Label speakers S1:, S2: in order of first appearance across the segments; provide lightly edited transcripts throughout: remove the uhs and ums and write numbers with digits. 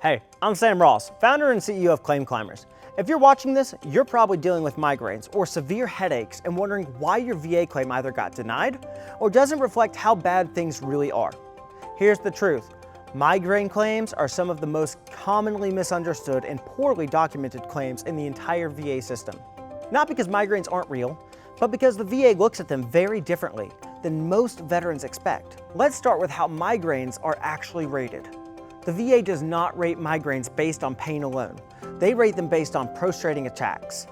S1: Hey, I'm Sam Ross, founder and CEO of Claim Climbers. If you're watching this, you're probably dealing with migraines or severe headaches and wondering why your VA claim either got denied or doesn't reflect how bad things really are. Here's the truth. Migraine claims are some of the most commonly misunderstood and poorly documented claims in the entire VA system. Not because migraines aren't real, but because the VA looks at them very differently than most veterans expect. Let's start with how migraines are actually rated. The VA does not rate migraines based on pain alone. They rate them based on prostrating attacks.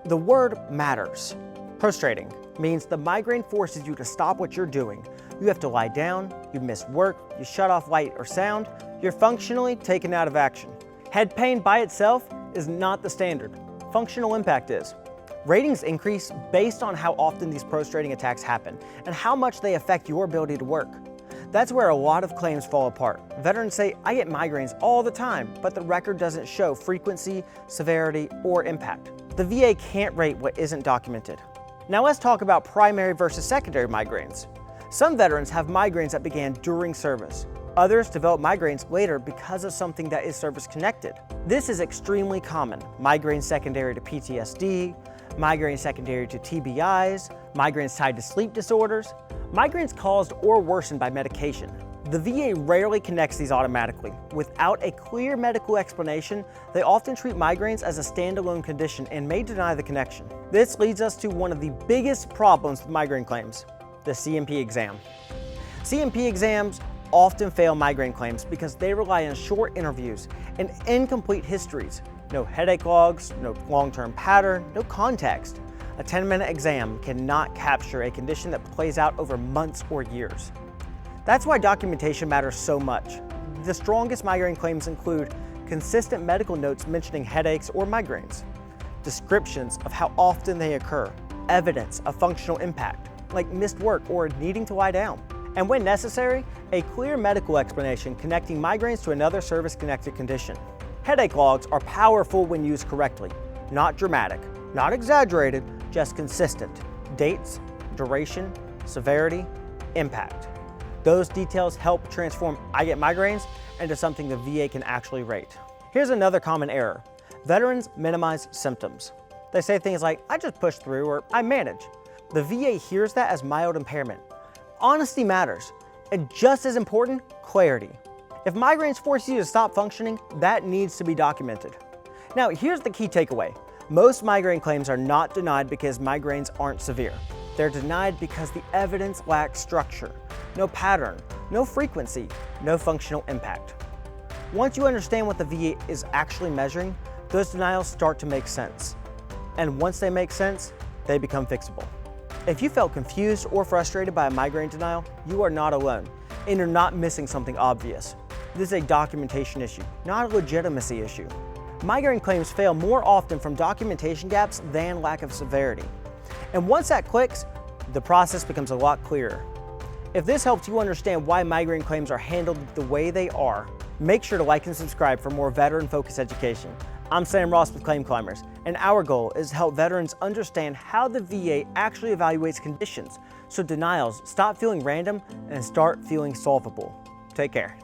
S1: The word matters. Prostrating means the migraine forces you to stop what you're doing. You have to lie down, you miss work, you shut off light or sound, you're functionally taken out of action. Head pain by itself is not the standard. Functional impact is. Ratings increase based on how often these prostrating attacks happen and how much they affect your ability to work. That's where a lot of claims fall apart. Veterans say, I get migraines all the time, but the record doesn't show frequency, severity, or impact. The VA can't rate what isn't documented. Now let's talk about primary versus secondary migraines. Some veterans have migraines that began during service. Others develop migraines later because of something that is service connected. This is extremely common. Migraines secondary to PTSD, migraines secondary to TBIs, migraines tied to sleep disorders, migraines caused or worsened by medication. The VA rarely connects these automatically. Without a clear medical explanation, they often treat migraines as a standalone condition and may deny the connection. This leads us to one of the biggest problems with migraine claims, the CMP exam. CMP exams often fail migraine claims because they rely on short interviews and incomplete histories. No headache logs, no long-term pattern, no context. A 10-minute exam cannot capture a condition that plays out over months or years. That's why documentation matters so much. The strongest migraine claims include consistent medical notes mentioning headaches or migraines, descriptions of how often they occur, evidence of functional impact, like missed work or needing to lie down, and when necessary, a clear medical explanation connecting migraines to another service-connected condition. Headache logs are powerful when used correctly, not dramatic, not exaggerated, just consistent. Dates, duration, severity, impact. Those details help transform I get migraines into something the VA can actually rate. Here's another common error. Veterans minimize symptoms. They say things like, I just push through or I manage. The VA hears that as mild impairment. Honesty matters, and just as important, clarity. If migraines force you to stop functioning, that needs to be documented. Now, here's the key takeaway. Most migraine claims are not denied because migraines aren't severe. They're denied because the evidence lacks structure, no pattern, no frequency, no functional impact. Once you understand what the VA is actually measuring, those denials start to make sense. And once they make sense, they become fixable. If you felt confused or frustrated by a migraine denial, you are not alone, and you're not missing something obvious. This is a documentation issue, not a legitimacy issue. Migraine claims fail more often from documentation gaps than lack of severity. And once that clicks, the process becomes a lot clearer. If this helps you understand why migraine claims are handled the way they are, make sure to like and subscribe for more veteran-focused education. I'm Sam Ross with Claim Climbers, and our goal is to help veterans understand how the VA actually evaluates conditions so denials stop feeling random and start feeling solvable. Take care.